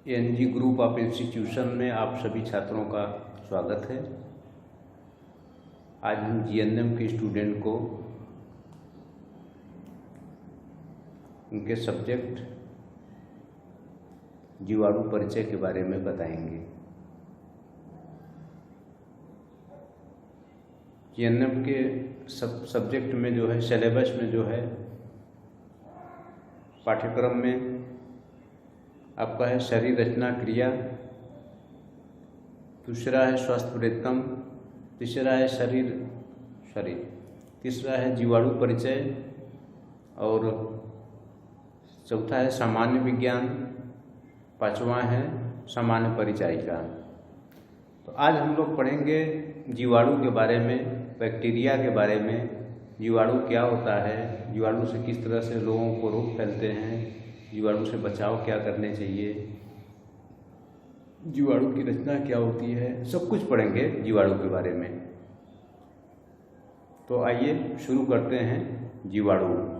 NG group of institution में आप सभी छात्रों का स्वागत है। आज हम जीएनएम के स्टूडेंट को उनके सब्जेक्ट जीवाणु परिचय के बारे में बताएंगे। जीएनएम के सब्जेक्ट में जो है, सिलेबस में जो है, पाठ्यक्रम में आपका है शरीर रचना क्रिया, दूसरा है स्वास्थ्य वृत्तम, तीसरा है शरीर, तीसरा है जीवाणु परिचय और चौथा है सामान्य विज्ञान, पांचवा है सामान्य परिचायिका। तो आज हम लोग पढ़ेंगे जीवाणु के बारे में, बैक्टीरिया के बारे में। जीवाणु क्या होता है, जीवाणु से किस तरह से लोगों को रोग फैलते हैं, जीवाणु से बचाव क्या करने चाहिए, जीवाणु की रचना क्या होती है, सब कुछ पढ़ेंगे जीवाणु के बारे में। तो आइए शुरू करते हैं जीवाणु।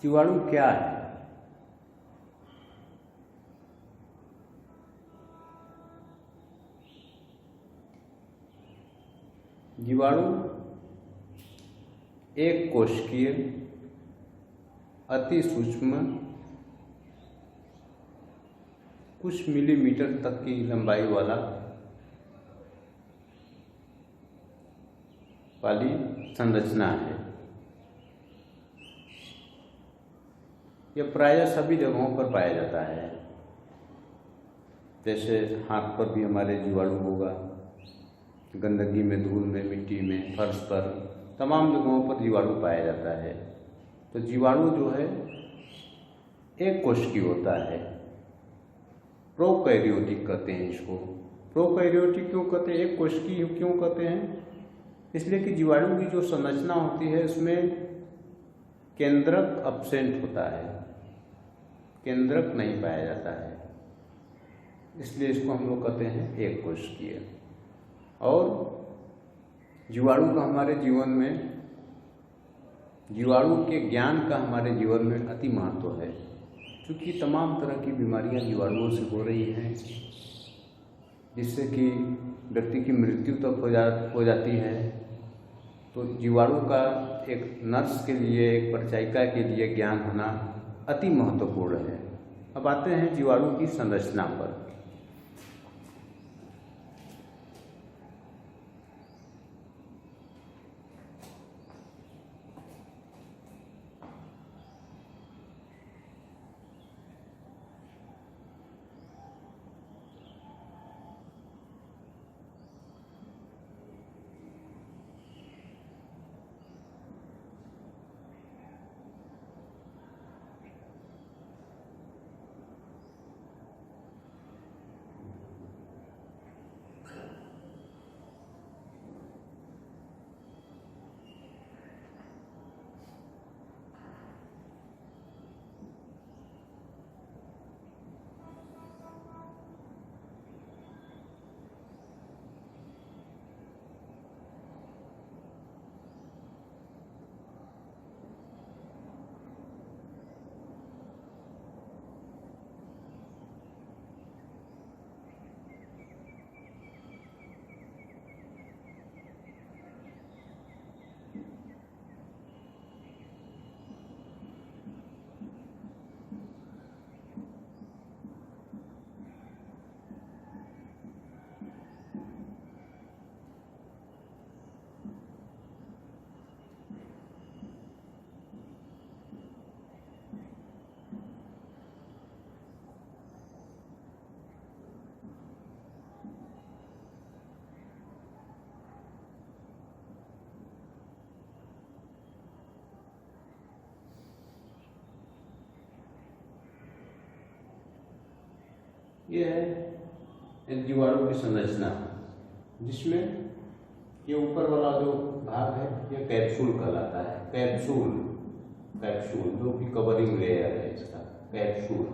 जीवाणु क्या है? जीवाणु एक कोशिकीय, अति सूक्ष्म, कुछ मिलीमीटर तक की लंबाई वाली संरचना है। यह प्रायः सभी जगहों पर पाया जाता है। जैसे हाथ पर भी हमारे जीवाणु होगा, गंदगी में, धूल में, मिट्टी में, फर्श पर, तमाम जगहों पर जीवाणु पाया जाता है। तो जीवाणु जो है एक कोशिकीय होता है। प्रोकैरियोटिक कहते हैं इसको। प्रोकैरियोटिक क्यों कहते हैं, एक कोशिकीय क्यों कहते हैं? इसलिए कि जीवाणु की जो संरचना होती है उसमें केंद्रक अब्सेंट होता है, केंद्रक नहीं पाया जाता है, इसलिए इसको हम लोग कहते हैं एक कोशिकीय। और जीवाणु का हमारे जीवन में, जीवाणु के ज्ञान का हमारे जीवन में अति महत्व है, क्योंकि तमाम तरह की बीमारियां जीवाणुओं से हो रही हैं, जिससे कि व्यक्ति की मृत्यु तक हो जाती है। तो जीवाणु का एक नर्स के लिए, एक परिचायिका के लिए ज्ञान होना अति महत्वपूर्ण है। अब आते हैं जीवाणु की संरचना पर। ये है एक जीवाणु की संरचना, जिसमें ये ऊपर वाला जो भाग है ये कैप्सूल कहलाता है। कैप्सूल जो कि कवरिंग लेयर है इसका, कैप्सूल।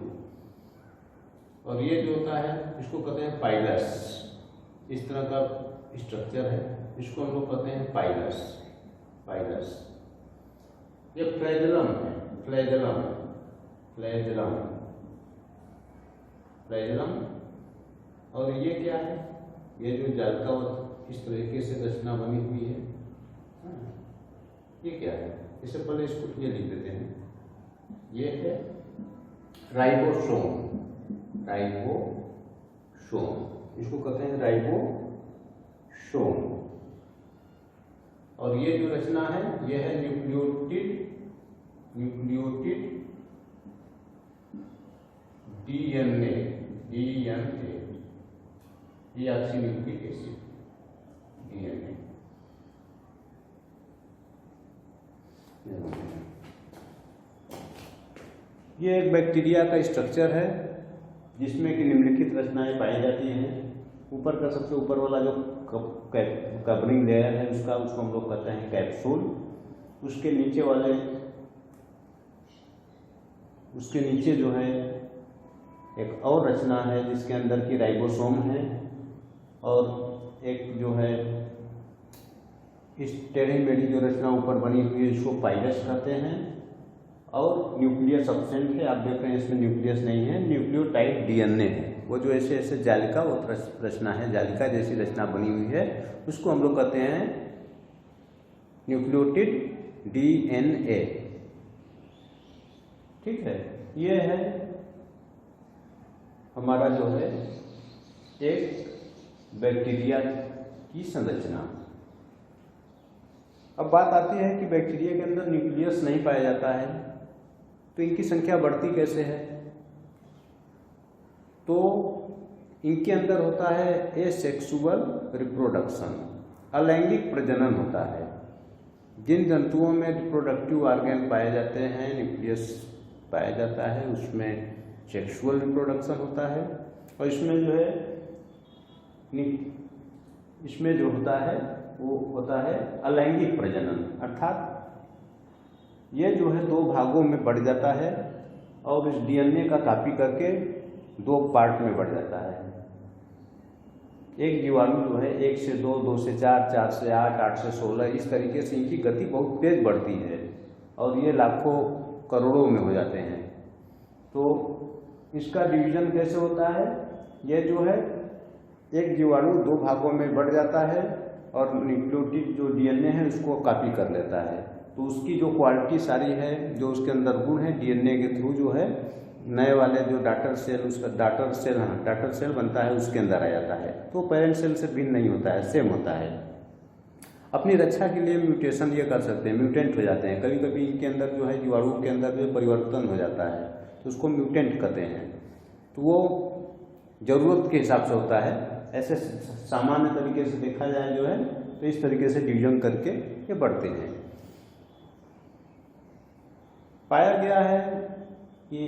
और ये जो होता है इसको कहते हैं पाइलस। इस तरह का स्ट्रक्चर है, इसको हम लोग कहते हैं पाइलस। ये फ्लैजेलम है, फ्लैजेलम। और ये क्या है, ये जो जालिका इस तरीके से रचना बनी हुई है, ये क्या है, इससे पहले इसको ये लिख देते हैं। ये है राइबोसोम, इसको कहते हैं राइबोसोम। और ये जो रचना है ये है न्यूक्लियोटिड डीएनए, डीऑक्सीन्यूक्लिक एसिड, डीएनए। ये एक बैक्टीरिया का स्ट्रक्चर है जिसमें कि निम्नलिखित रचनाएं पाई जाती हैं। ऊपर का सबसे ऊपर वाला जो कवरिंग लेयर है उसको हम लोग कहते हैं कैप्सूल। उसके नीचे जो है एक और रचना है जिसके अंदर की राइबोसोम है, और एक जो है इस टेढ़ी मेढ़ी जो रचना ऊपर बनी हुई है इसको पाइलस कहते हैं। और न्यूक्लियस एब्सेंट है, आप देख रहे हैं इसमें न्यूक्लियस नहीं है, न्यूक्लियोटाइड डीएनए है। वो जो ऐसे ऐसे जालिका वो रचना है, जालिका जैसी रचना बनी हुई है, उसको हम लोग कहते हैं न्यूक्लियोटिड डीएनए। ठीक है, ये है हमारा जो है एक बैक्टीरिया की संरचना। अब बात आती है कि बैक्टीरिया के अंदर न्यूक्लियस नहीं पाया जाता है, तो इनकी संख्या बढ़ती कैसे है? तो इनके अंदर होता है एसेक्सुअल रिप्रोडक्शन, अलैंगिक प्रजनन होता है। जिन जंतुओं में रिप्रोडक्टिव ऑर्गन पाए जाते हैं, न्यूक्लियस पाया जाता है, उसमें सेक्सुअल रिप्रोडक्शन होता है। और इसमें जो होता है वो होता है अलैंगिक प्रजनन, अर्थात ये जो है दो भागों में बढ़ जाता है और इस डीएनए का कॉपी करके दो पार्ट में बढ़ जाता है। एक जीवाणु जो है 1 से 2, 2 से 4, 4 से 8, 8 से 16, इस तरीके से इनकी गति बहुत तेज बढ़ती है और ये लाखों करोड़ों में हो जाते हैं। तो इसका डिवीजन कैसे होता है? ये जो है एक जीवाणु दो भागों में बढ़ जाता है और न्यूक्लियोटिड जो डीएनए है उसको कॉपी कर लेता है। तो उसकी जो क्वालिटी सारी है, जो उसके अंदर गुण है, डीएनए के थ्रू जो है नए वाले जो डाटर सेल बनता है उसके अंदर आ जाता है। तो पेरेंट सेल से भिन्न नहीं होता है, सेम होता है। अपनी रक्षा के लिए म्यूटेशन ये कर सकते हैं, म्यूटेंट हो जाते हैं। कभी कभी इनके अंदर जो है जीवाणु के अंदर जो परिवर्तन हो जाता है तो उसको म्यूटेंट कहते हैं। तो वो ज़रूरत के हिसाब से होता है। ऐसे सामान्य तरीके से देखा जाए जो है तो इस तरीके से डिवीजन करके ये बढ़ते हैं। पाया गया है कि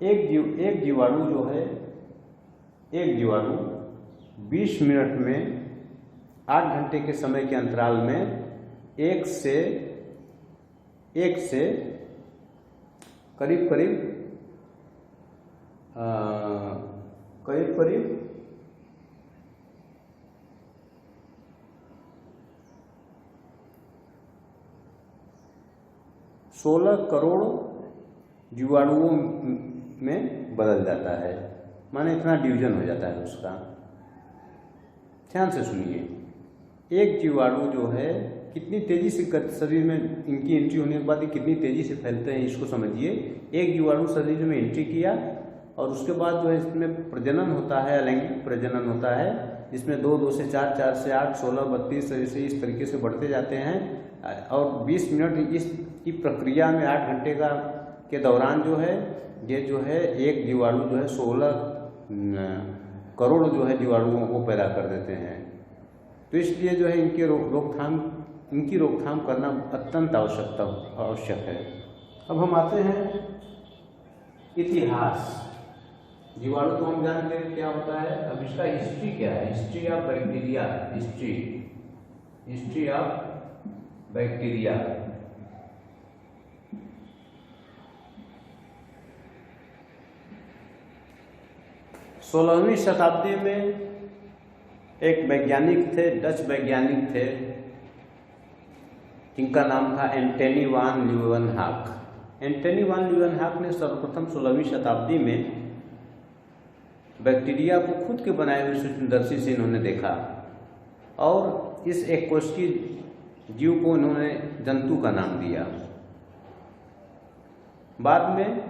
एक जीवाणु जो है, एक जीवाणु 20 मिनट में 8 घंटे के समय के अंतराल में एक से करीब 16 करोड़ जीवाणुओं में बदल जाता है। माने इतना डिवीजन हो जाता है उसका। ध्यान से सुनिए, एक जीवाणु जो है कितनी तेजी से शरीर में इनकी एंट्री होने के बाद ये कितनी तेजी से फैलते हैं, इसको समझिए। एक जीवाणु शरीर में एंट्री किया और उसके बाद जो है इसमें प्रजनन होता है, अलैंगिक प्रजनन होता है, जिसमें 2, 2 से 4, 4 से 8, 16, 32 से इस तरीके से बढ़ते जाते हैं। और 20 मिनट इसकी प्रक्रिया में 8 घंटे के दौरान जो है ये जो है एक जीवाणु जो है 16 करोड़ जो है जीवाणुओं को पैदा कर देते हैं। तो इसलिए जो है इनकी रोकथाम करना अत्यंत आवश्यक है। अब हम आते हैं इतिहास। जीवाणु तो हम जानते हैं क्या होता है। अब इसका हिस्ट्री क्या है, history of bacteria, history of bacteria. सोलहवीं शताब्दी में एक वैज्ञानिक थे, डच वैज्ञानिक थे, जिनका नाम था एंटनी वान ल्यूवेनहॉक। एंटनी वान ल्यूवेनहॉक ने सर्वप्रथम 16वीं शताब्दी में बैक्टीरिया को खुद के बनाए हुए सूक्ष्मदर्शी से इन्होंने देखा और इस एक कोशिकीय जीव को इन्होंने जंतु का नाम दिया। बाद में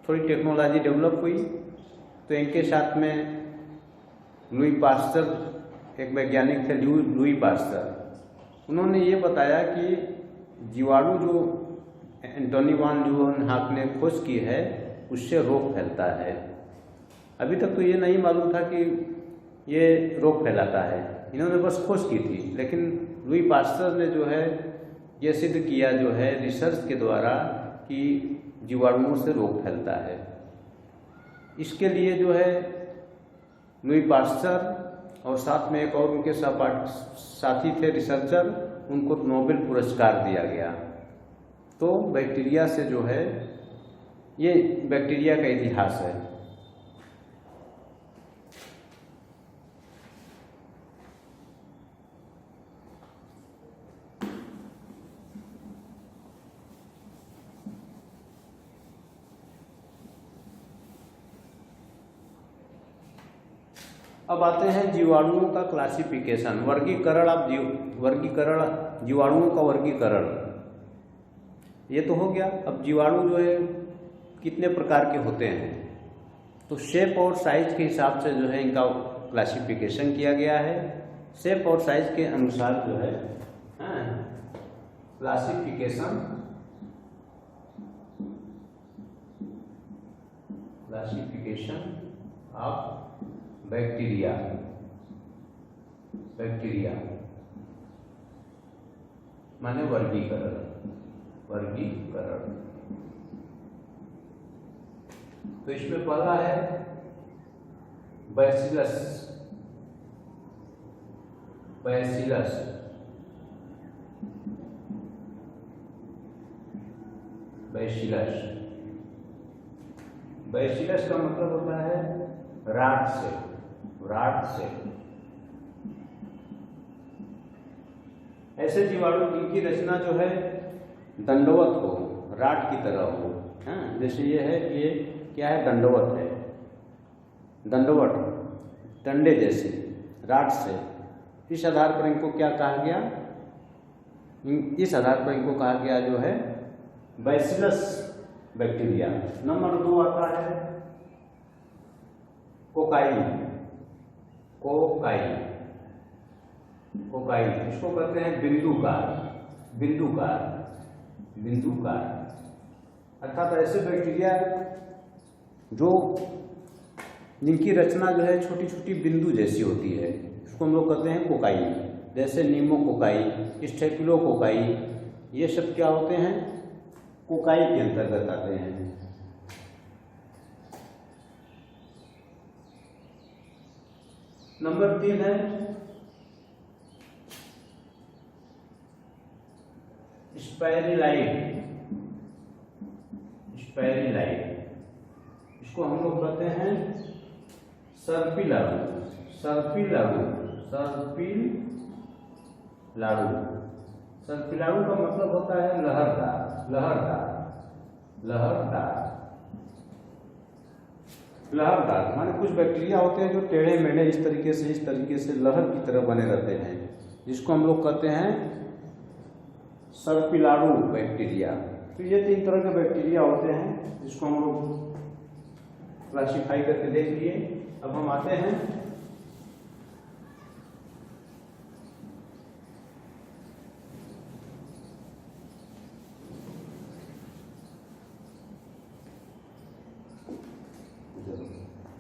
थोड़ी टेक्नोलॉजी डेवलप हुई तो इनके साथ में लुई पास्चर एक वैज्ञानिक थे, लुई पास्चर। उन्होंने ये बताया कि जीवाणु जो एंटनी वान ल्यूवेनहॉक ने खोज की है उससे रोग फैलता है। अभी तक तो ये नहीं मालूम था कि ये रोग फैलाता है, इन्होंने बस खोज की थी। लेकिन लुई पास्चर ने जो है ये सिद्ध किया जो है रिसर्च के द्वारा कि जीवाणुओं से रोग फैलता है। इसके लिए जो है लुई पास्चर और साथ में एक और उनके साथी थे रिसर्चर, उनको नोबेल पुरस्कार दिया गया। तो बैक्टीरिया से जो है ये बैक्टीरिया का इतिहास है। अब आते हैं जीवाणुओं का क्लासिफिकेशन, वर्गीकरण। अब जीवाणुओं का वर्गीकरण ये तो हो गया। अब जीवाणु जो है कितने प्रकार के होते हैं, तो शेप और साइज के हिसाब से जो है इनका क्लासिफिकेशन किया गया है। शेप और साइज के अनुसार जो है क्लासिफिकेशन ऑफ बैक्टीरिया माने वर्गीकरण। तो इसमें पहला है बैसिलस। बैसिलस का मतलब होता है राट से। ऐसे जीवाणु जिनकी रचना जो है दंडवत हो, राट की तरह हो। जैसे ये है, ये क्या है, दंडवत है, दंडवत, डंडे जैसे, राट से। इस आधार पर इनको क्या कहा गया, इस आधार पर इनको कहा गया जो है बैसिलस बैक्टीरिया। नंबर 2 आता है कोकाई, इसको कहते हैं बिंदुकार। अर्थात ऐसे बैक्टीरिया जो जिनकी रचना जो है छोटी छोटी बिंदु जैसी होती है, इसको हम लोग कहते हैं कोकाई। जैसे नीमोकोकाई, स्टेफिलोकोकाई, ये सब क्या होते हैं, कोकाई के अंतर्गत आते हैं। नंबर 3 है स्पाइरिलाइट। इसको हम लोग कहते हैं सर्पिलाडू। सर्पिलाडू का मतलब होता है लहरदार। माने कुछ बैक्टीरिया होते हैं जो टेढ़े मेढ़े इस तरीके से लहर की तरह बने रहते हैं, जिसको हम लोग कहते हैं सर्पिलाडू बैक्टीरिया। तो ये 3 तरह के बैक्टीरिया होते हैं जिसको हम लोग क्लासिफाई करके देख लिए। अब हम आते हैं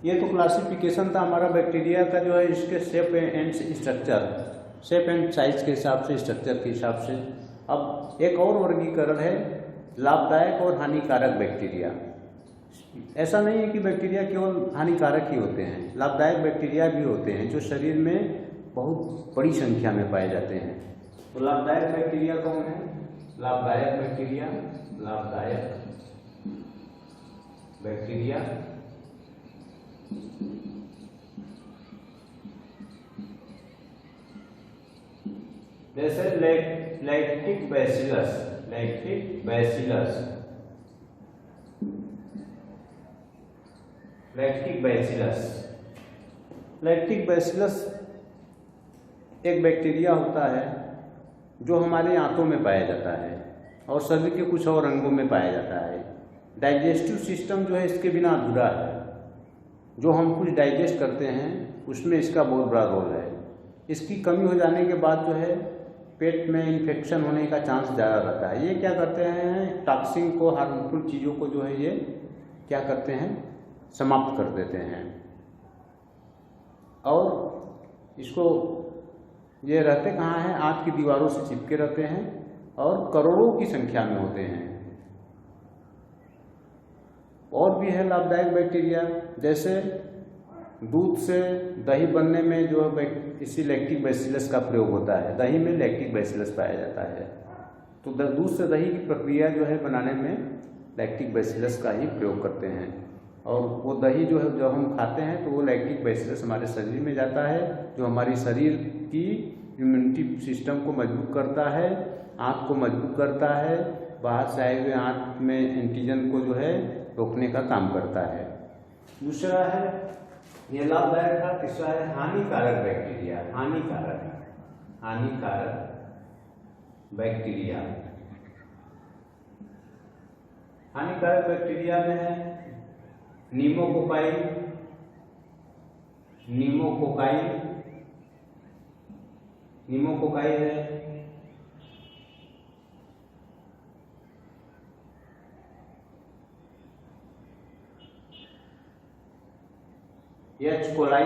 ये तो क्लासिफिकेशन था हमारा बैक्टीरिया का जो है, इसके शेप एंड साइज के हिसाब से, स्ट्रक्चर के हिसाब से। अब एक और वर्गीकरण है लाभदायक और हानिकारक बैक्टीरिया। ऐसा नहीं है कि बैक्टीरिया केवल हानिकारक ही होते हैं, लाभदायक बैक्टीरिया भी होते हैं जो शरीर में बहुत बड़ी संख्या में पाए जाते हैं। तो लाभदायक बैक्टीरिया कौन है? लाभदायक बैक्टीरिया जैसे लैक्टिक बैसिलस एक बैक्टीरिया होता है जो हमारे आंतों में पाया जाता है और शरीर के कुछ और अंगों में पाया जाता है। डाइजेस्टिव सिस्टम जो है इसके बिना अधूरा है। जो हम कुछ डाइजेस्ट करते हैं उसमें इसका बहुत बड़ा रोल है। इसकी कमी हो जाने के बाद जो है पेट में इन्फेक्शन होने का चांस ज़्यादा रहता है। ये क्या करते हैं, टॉक्सिन को, हार्मफुल चीज़ों को जो है ये क्या करते हैं, समाप्त कर देते हैं। और इसको ये रहते कहाँ हैं, आंत की दीवारों से चिपके रहते हैं और करोड़ों की संख्या में होते हैं। और भी है लाभदायक बैक्टीरिया, जैसे दूध से दही बनने में जो इसी लैक्टिक बैसिलस का प्रयोग होता है। दही में लैक्टिक बैसिलस पाया जाता है, तो दूध से दही की प्रक्रिया जो है बनाने में लैक्टिक बैसिलस का ही प्रयोग करते हैं। और वो दही जो है जब हम खाते हैं तो वो लैक्टिक बैसिलस हमारे शरीर में जाता है, जो हमारी शरीर की इम्यूनिटी सिस्टम को मजबूत करता है, आँत को मजबूत करता है, बाहर से आए हुए आँत में एंटीजन को जो है रोकने का काम करता है। दूसरा है, ये लाभदायक था। तीसरा है हानिकारक बैक्टीरिया। हानिकारक बैक्टीरिया में है नीमोकोकाई है, एच कोलाई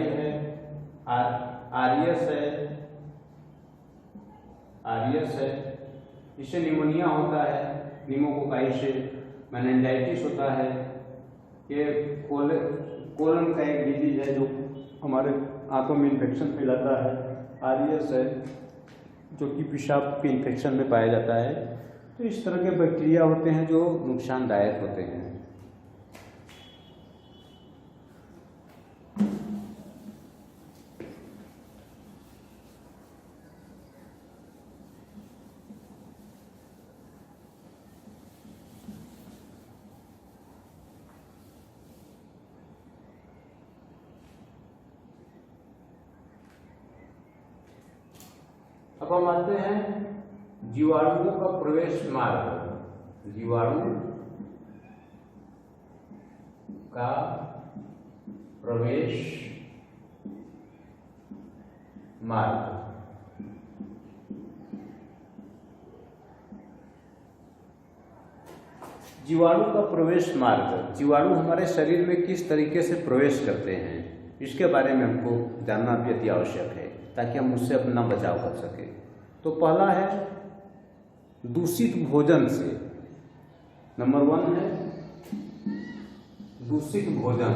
है, आरियस है। इससे निमोनिया होता है, नीमोकोकाई से मेनिंजाइटिस होता है। ये कोलन का एक डिजीज है जो हमारे आंतों में इन्फेक्शन फैलाता है। आरियस है जो कि पेशाब के इन्फेक्शन में पाया जाता है। तो इस तरह के बैक्टीरिया होते हैं जो नुकसानदायक होते हैं। अब हम आते हैं जीवाणुओं का प्रवेश मार्ग। जीवाणु का प्रवेश मार्ग, जीवाणु हमारे शरीर में किस तरीके से प्रवेश करते हैं, इसके बारे में हमको जानना भी अति आवश्यक है ताकि हम उससे अपना बचाव कर सकें। तो पहला है दूषित भोजन से। नंबर 1 है दूषित भोजन।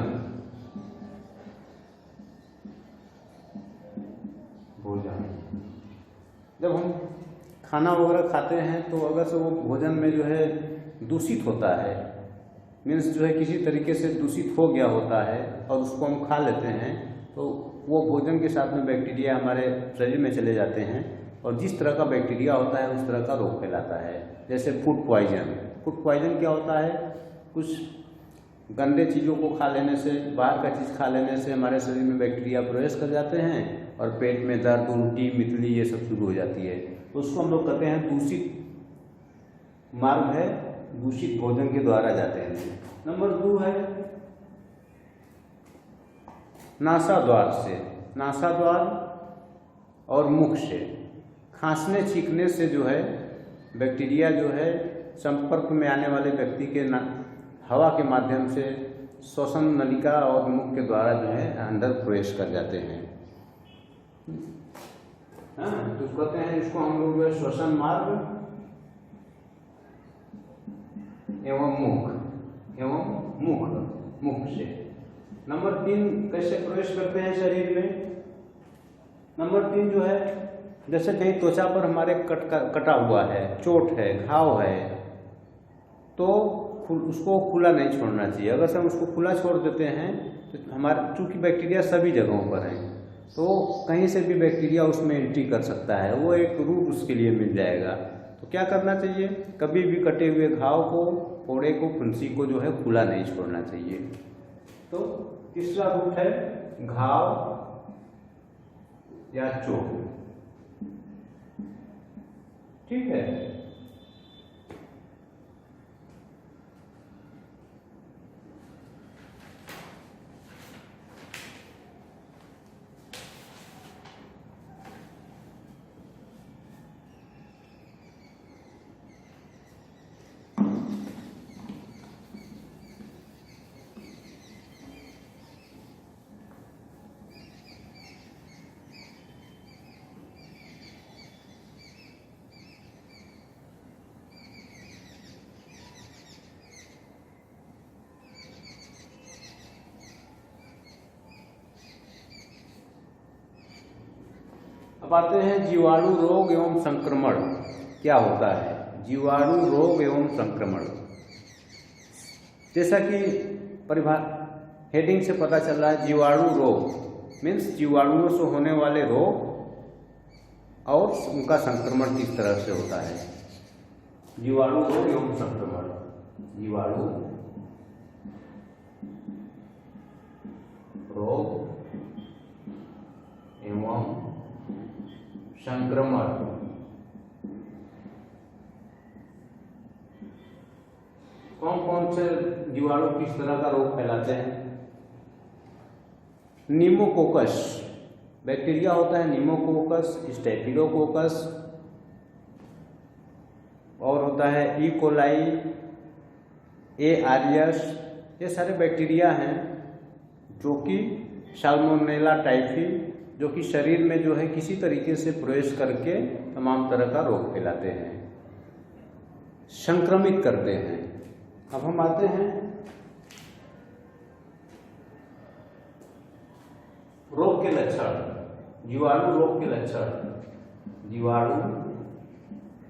जब हम खाना वगैरह खाते हैं तो अगर से वो भोजन में जो है दूषित होता है, मीन्स जो है किसी तरीके से दूषित हो गया होता है और उसको हम खा लेते हैं, तो वो भोजन के साथ में बैक्टीरिया हमारे शरीर में चले जाते हैं और जिस तरह का बैक्टीरिया होता है उस तरह का रोग फैलाता है। जैसे फूड पॉइजन क्या होता है, कुछ गंदे चीज़ों को खा लेने से, बाहर का चीज़ खा लेने से हमारे शरीर में बैक्टीरिया प्रवेश कर जाते हैं और पेट में दर्द, उल्टी, मितली ये सब शुरू हो जाती है। तो उसको हम लोग कहते हैं दूषित मार्ग है, दूषित भोजन के द्वारा जाते हैं। नंबर 2 है नासाद्वार से। नासाद्वार और मुख से खांसने छींकने से जो है बैक्टीरिया जो है संपर्क में आने वाले व्यक्ति के हवा के माध्यम से श्वसन नलिका और मुख के द्वारा जो है अंदर प्रवेश कर जाते हैं। तो कहते हैं इसको हम लोग श्वसन मार्ग मुख से। नंबर 3 कैसे प्रवेश करते हैं शरीर में? नंबर 3 जो है, जैसे कहीं त्वचा पर हमारे कटा हुआ है, चोट है, घाव है, तो उसको खुला नहीं छोड़ना चाहिए। अगर हम उसको खुला छोड़ देते हैं तो हमारे, चूँकि बैक्टीरिया सभी जगहों पर है, तो कहीं से भी बैक्टीरिया उसमें एंट्री कर सकता है, वो एक रूट उसके लिए मिल जाएगा। तो क्या करना चाहिए? कभी भी कटे हुए घाव को, फोड़े को, फुंसी को जो है खुला नहीं छोड़ना चाहिए। तो तीसरा रूट है घाव या चोट। ठीक है। अब आते हैं जीवाणु रोग एवं संक्रमण क्या होता है। जीवाणु रोग एवं संक्रमण, जैसा कि हेडिंग से पता चल रहा है, जीवाणु रोग मीन्स जीवाणुओं से होने वाले रोग और उनका संक्रमण किस तरह से होता है। जीवाणु रोग एवं संक्रमण, जीवाणु रोग एवं संक्रमण। कौन कौन से जीवाणु किस तरह का रोग फैलाते हैं? निमोकोकस बैक्टीरिया होता है, निमोकोकस, स्टेफिलोकोकस, और होता है ई कोलाई, ए आरियस। ये सारे बैक्टीरिया हैं जो कि साल्मोनेला टाइफी, जो कि शरीर में जो है किसी तरीके से प्रवेश करके तमाम तरह का रोग फैलाते हैं, संक्रमित करते हैं। अब हम आते हैं रोग के लक्षण, जीवाणु रोग के लक्षण। जीवाणु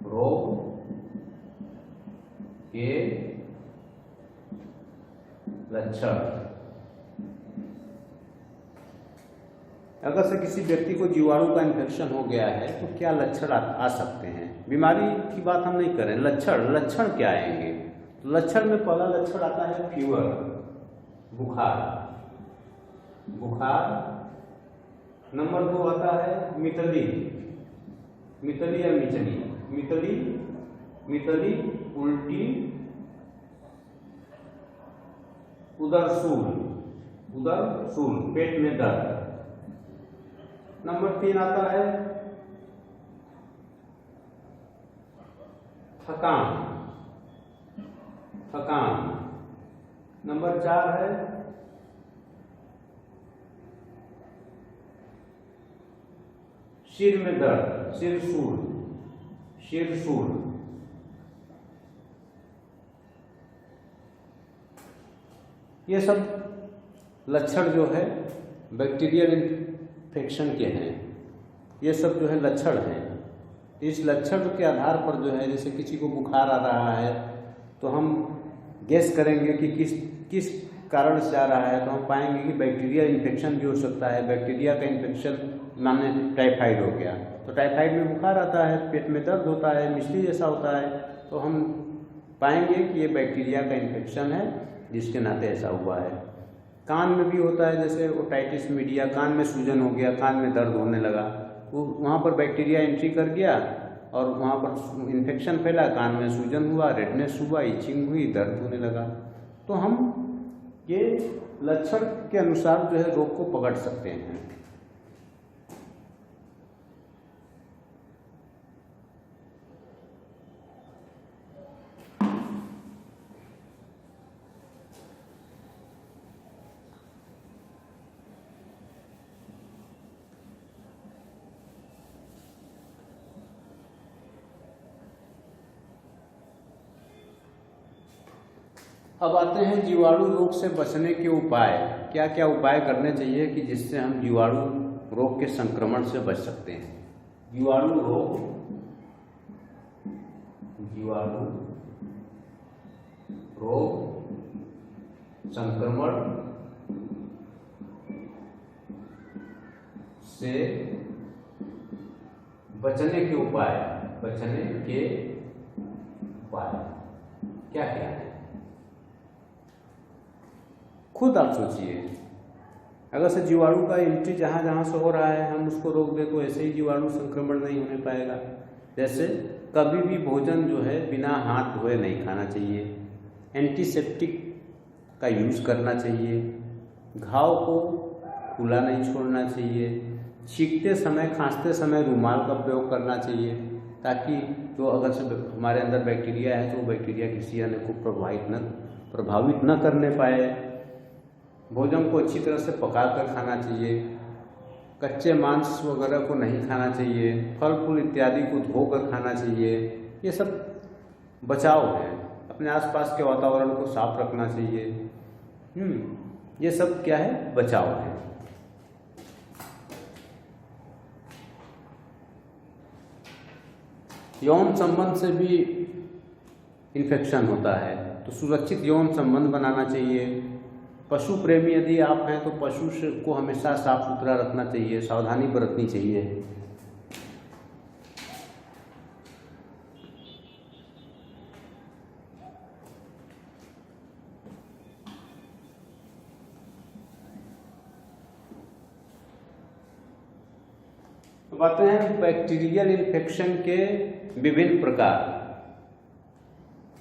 रोग के लक्षण। अगर से किसी व्यक्ति को जीवाणु का इन्फेक्शन हो गया है तो क्या लक्षण आ सकते हैं? बीमारी की बात हम नहीं करें, लक्षण क्या आएंगे? तो लक्षण में पहला लक्षण आता है फीवर, बुखार। नंबर 2 आता है मितली या मितली, उल्टी, उदरसूल, पेट में दर्द। नंबर 3 आता है थकान। नंबर 4 है सिर में दर्द, सिरसूल। ये सब लक्षण जो है बैक्टीरियल इन्फेक्शन के हैं। ये सब जो है लक्षण हैं। इस लक्षण के आधार पर जो है, जैसे किसी को बुखार आ रहा है तो हम गेस करेंगे कि किस कारण से आ रहा है, तो हम पाएंगे कि बैक्टीरिया इन्फेक्शन भी हो सकता है। बैक्टीरिया का इन्फेक्शन माने टाइफाइड हो गया, तो टाइफाइड में बुखार आता है, पेट में दर्द होता है, मिचली जैसा होता है, तो हम पाएंगे कि ये बैक्टीरिया का इन्फेक्शन है, जिसके नाते ऐसा हुआ है। कान में भी होता है, जैसे ओटाइटिस मीडिया, कान में सूजन हो गया, कान में दर्द होने लगा, वो वहाँ पर बैक्टीरिया एंट्री कर गया और वहाँ पर इन्फेक्शन फैला, कान में सूजन हुआ, रेडनेस हुआ, इचिंग हुई, दर्द होने लगा। तो हम ये लक्षण के अनुसार जो है रोग को पकड़ सकते हैं। अब आते हैं जीवाणु रोग से बचने के उपाय। क्या क्या उपाय करने चाहिए कि जिससे हम जीवाणु रोग के संक्रमण से बच सकते हैं। जीवाणु रोग संक्रमण से बचने के उपाय क्या क्या है? खुद आप सोचिए, अगर से जीवाणु का एंट्री जहाँ जहाँ से हो रहा है हम उसको रोक दें तो ऐसे ही जीवाणु संक्रमण नहीं होने पाएगा। जैसे कभी भी भोजन जो है बिना हाथ धोए नहीं खाना चाहिए, एंटीसेप्टिक का यूज़ करना चाहिए, घाव को खुला नहीं छोड़ना चाहिए, छींकते समय खांसते समय रुमाल का प्रयोग करना चाहिए ताकि जो अगर से हमारे अंदर बैक्टीरिया है तो बैक्टीरिया किसी अन्य को प्रभावित न करने पाए। भोजन को अच्छी तरह से पका कर खाना चाहिए, कच्चे मांस वगैरह को नहीं खाना चाहिए, फल फूल इत्यादि को धोकर खाना चाहिए। ये सब बचाव है। अपने आसपास के वातावरण को साफ रखना चाहिए। ये सब क्या है? बचाव है। यौन संबंध से भी इन्फेक्शन होता है तो सुरक्षित यौन संबंध बनाना चाहिए। पशु प्रेमी यदि आप हैं तो पशु को हमेशा साफ सुथरा रखना चाहिए, सावधानी बरतनी चाहिए। अब आते हैं बैक्टीरियल इन्फेक्शन के विभिन्न प्रकार।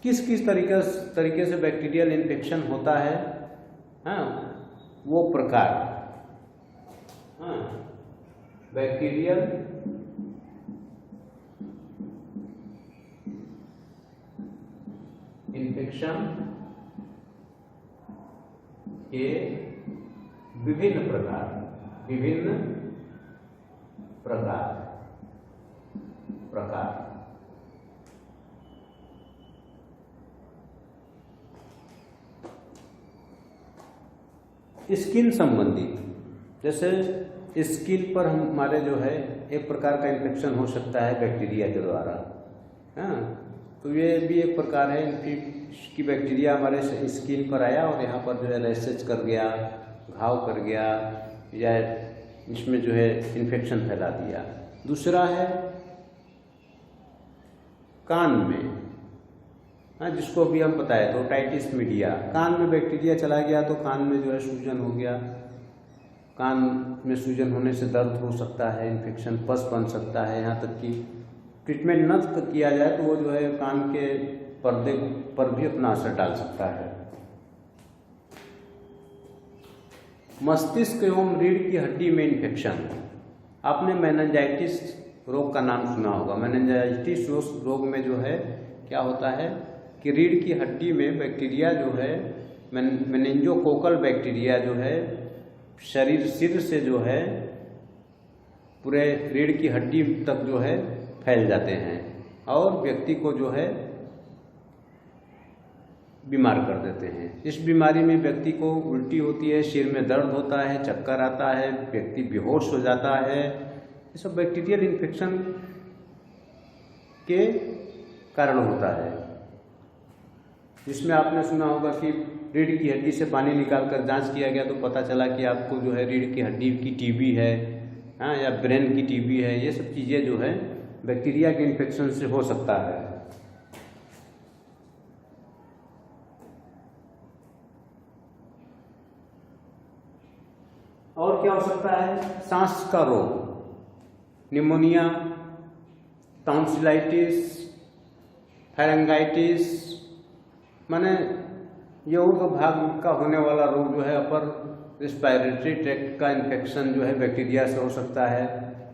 किस किस तरीके से बैक्टीरियल इन्फेक्शन होता है, वो प्रकार। बैक्टीरियल इन्फेक्शन के विभिन्न प्रकार स्किन संबंधित, जैसे स्किन पर हमारे जो है एक प्रकार का इन्फेक्शन हो सकता है बैक्टीरिया के द्वारा। तो ये भी एक प्रकार है कि बैक्टीरिया हमारे स्किन पर आया और यहाँ पर जो है रैशेज कर गया, घाव कर गया या इसमें जो है इन्फेक्शन फैला दिया। दूसरा है कान में, जिसको भी हम बताए तो ओटाइटिस मीडिया। कान में बैक्टीरिया चला गया तो कान में जो है सूजन हो गया, कान में सूजन होने से दर्द हो सकता है, इन्फेक्शन पस बन सकता है। यहाँ तक कि ट्रीटमेंट न किया जाए तो वो जो है कान के पर्दे पर भी अपना असर डाल सकता है। मस्तिष्क एवं रीढ़ की हड्डी में इन्फेक्शन। आपने मेनिंजाइटिस रोग का नाम सुना होगा। मेनिंजाइटिस रोग में जो है क्या होता है कि रीढ़ की हड्डी में बैक्टीरिया जो है मेनिंजोकोकल बैक्टीरिया जो है सिर से जो है पूरे रीढ़ की हड्डी तक जो है फैल जाते हैं और व्यक्ति को जो है बीमार कर देते हैं। इस बीमारी में व्यक्ति को उल्टी होती है, सिर में दर्द होता है, चक्कर आता है, व्यक्ति बेहोश हो जाता है। ये सब बैक्टीरियल इन्फेक्शन के कारण होता है। जिसमें आपने सुना होगा कि रीढ़ की हड्डी से पानी निकालकर जांच किया गया तो पता चला कि आपको जो है रीढ़ की हड्डी की टीबी है, या ब्रेन की टीबी है। ये सब चीज़ें जो है बैक्टीरिया के इन्फेक्शन से हो सकता है। और क्या हो सकता है? सांस का रोग, निमोनिया, टॉन्सिलाइटिस, फेरेंगाइटिस, माने ये ऊर्ध्व भाग का होने वाला रोग जो है अपर रिस्पायरेटरी ट्रैक्ट का इन्फेक्शन जो है बैक्टीरिया से हो सकता है।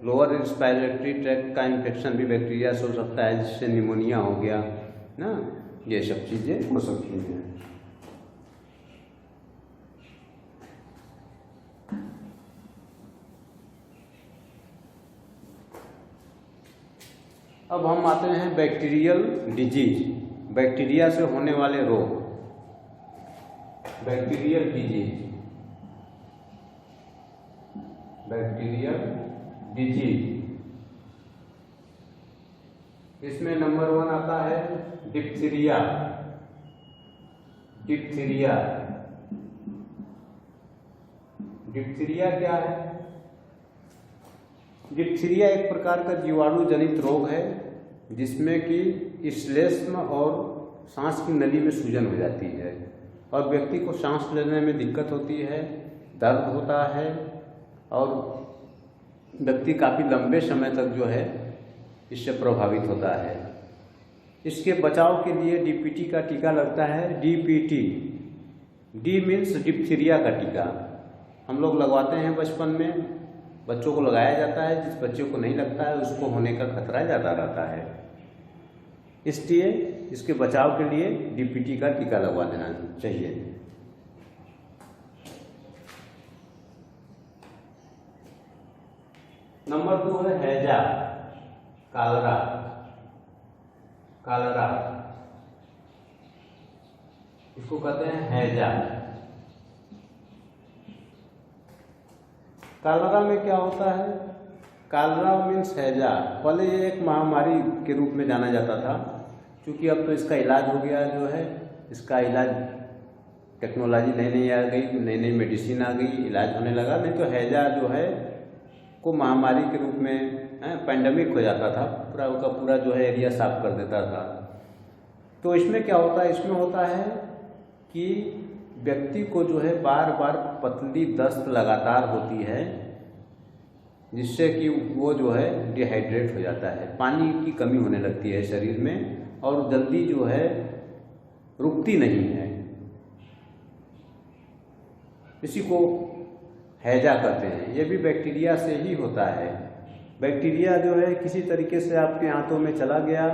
लोअर रिस्पायरेटरी ट्रैक्ट का इन्फेक्शन भी बैक्टीरिया से हो सकता है, जिससे निमोनिया हो गया ना। ये सब चीज़ें हो सकती हैं। अब हम आते हैं बैक्टीरियल डिजीज, बैक्टीरिया से होने वाले रोग। Bacterial disease, bacterial disease. इसमें नंबर 1 आता है डिप्थीरिया, डिप्थीरिया। डिप्थीरिया क्या है? डिप्थीरिया एक प्रकार का जीवाणु जनित रोग है जिसमें कि श्लेष्म और सांस की नली में सूजन हो जाती है और व्यक्ति को सांस लेने में दिक्कत होती है, दर्द होता है और व्यक्ति काफ़ी लंबे समय तक जो है इससे प्रभावित होता है। इसके बचाव के लिए डीपीटी का टीका लगता है। डीपीटी, डी मीन्स डिप्थीरिया का टीका हम लोग लगवाते हैं बचपन में, बच्चों को लगाया जाता है। जिस बच्चे को नहीं लगता है उसको होने का खतरा ज़्यादा रहता है, इसलिए इसके बचाव के लिए डीपीटी का टीका लगवा देना चाहिए। नंबर 2 है हैजा, कालरा, कालरा, इसको कहते हैं हैजा। कालरा में क्या होता है? कालरा मीन्स हैजा। पहले ये एक महामारी के रूप में जाना जाता था, क्योंकि अब तो इसका इलाज हो गया जो है, इसका इलाज टेक्नोलॉजी नई नई आ गई, नई नई मेडिसिन आ गई, इलाज होने लगा। नहीं तो हैजा जो है को महामारी के रूप में पैंडेमिक हो जाता था, पूरा का पूरा जो है एरिया साफ कर देता था। तो इसमें क्या होता है? इसमें होता है कि व्यक्ति को जो है बार बार पतली दस्त लगातार होती है, जिससे कि वो जो है डिहाइड्रेट हो जाता है, पानी की कमी होने लगती है शरीर में और जल्दी जो है रुकती नहीं है। इसी को हैजा कहते हैं। ये भी बैक्टीरिया से ही होता है। बैक्टीरिया जो है किसी तरीके से आपके आंतों में चला गया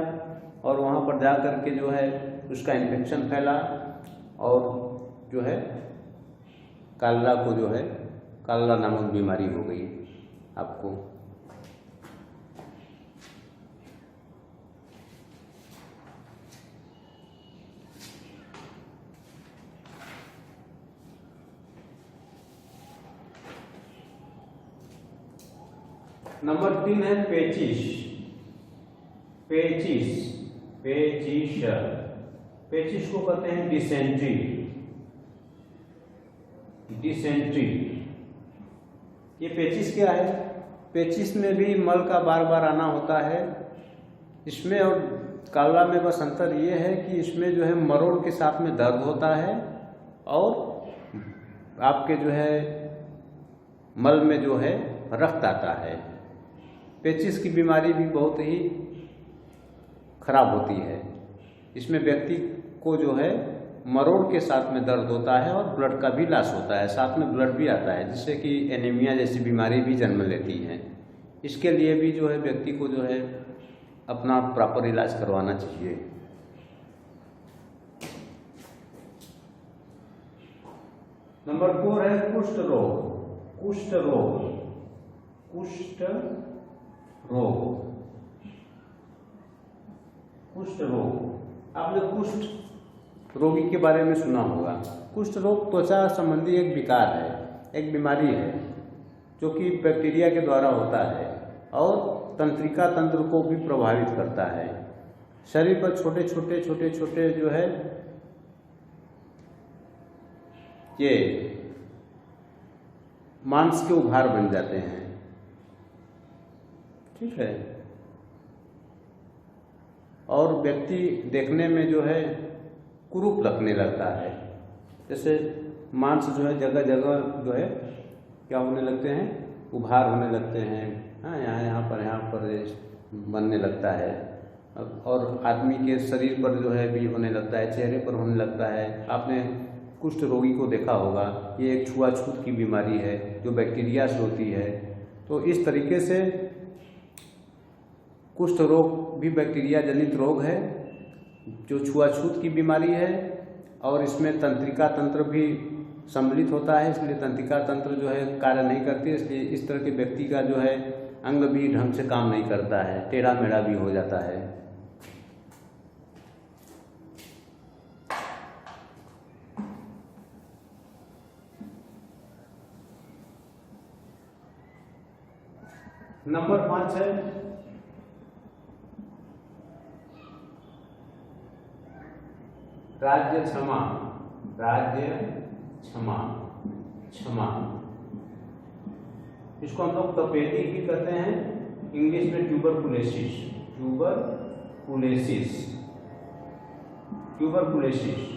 और वहाँ पर जा कर के जो है उसका इन्फेक्शन फैला और जो है कालरा को जो है कालरा नामक बीमारी हो गई आपको। नंबर 3 है पेचिश, पेचिश, पेचिश, पेचिश को कहते हैं डिसेंट्री, डिसेंट्री। ये पेचिश क्या है? पेचिश में भी मल का बार बार आना होता है। इसमें और कालरा में बस अंतर ये है कि इसमें जो है मरोड़ के साथ में दर्द होता है और आपके जो है मल में जो है रक्त आता है। पेचिश की बीमारी भी बहुत ही खराब होती है। इसमें व्यक्ति को जो है मरोड़ के साथ में दर्द होता है और ब्लड का भी लॉस होता है, साथ में ब्लड भी आता है, जिससे कि एनीमिया जैसी बीमारी भी जन्म लेती है। इसके लिए भी जो है व्यक्ति को जो है अपना प्रॉपर इलाज करवाना चाहिए। नंबर 4 है कुष्ठ रोग, कुष्ठ रोग, कुष्ठ रोग, कुष्ठ रोग। आपने कुष्ठ रोगी के बारे में सुना होगा। कुष्ठ रोग त्वचा संबंधी एक विकार है, एक बीमारी है जो कि बैक्टीरिया के द्वारा होता है और तंत्रिका तंत्र को भी प्रभावित करता है। शरीर पर छोटे छोटे छोटे छोटे जो है ये मांस के उभार बन जाते हैं, ठीक है, और व्यक्ति देखने में जो है कुरूप लगने लगता है। जैसे मांस जो है जगह जगह जो है क्या होने लगते हैं, उभार होने लगते हैं। हाँ, यहाँ पर बनने लगता है और आदमी के शरीर पर जो है भी होने लगता है, चेहरे पर होने लगता है। आपने कुष्ठ रोगी को देखा होगा, ये एक छुआछूत की बीमारी है जो बैक्टीरिया से होती है। तो इस तरीके से कुष्ठ रोग भी बैक्टीरिया जनित रोग है जो छुआछूत की बीमारी है और इसमें तंत्रिका तंत्र भी सम्मिलित होता है, इसलिए तंत्रिका तंत्र जो है कार्य नहीं करती, इसलिए इस तरह के व्यक्ति का जो है अंग भी ढंग से काम नहीं करता है, टेढ़ा मेढ़ा भी हो जाता है। नंबर 5 है राज्य क्षमा। राज्य क्षमा, क्षमा, इसको हम लोग तपेदिक भी कहते हैं, इंग्लिश में ट्यूबरकुलोसिस, ट्यूबरकुलोसिस, ट्यूबरकुलोसिस।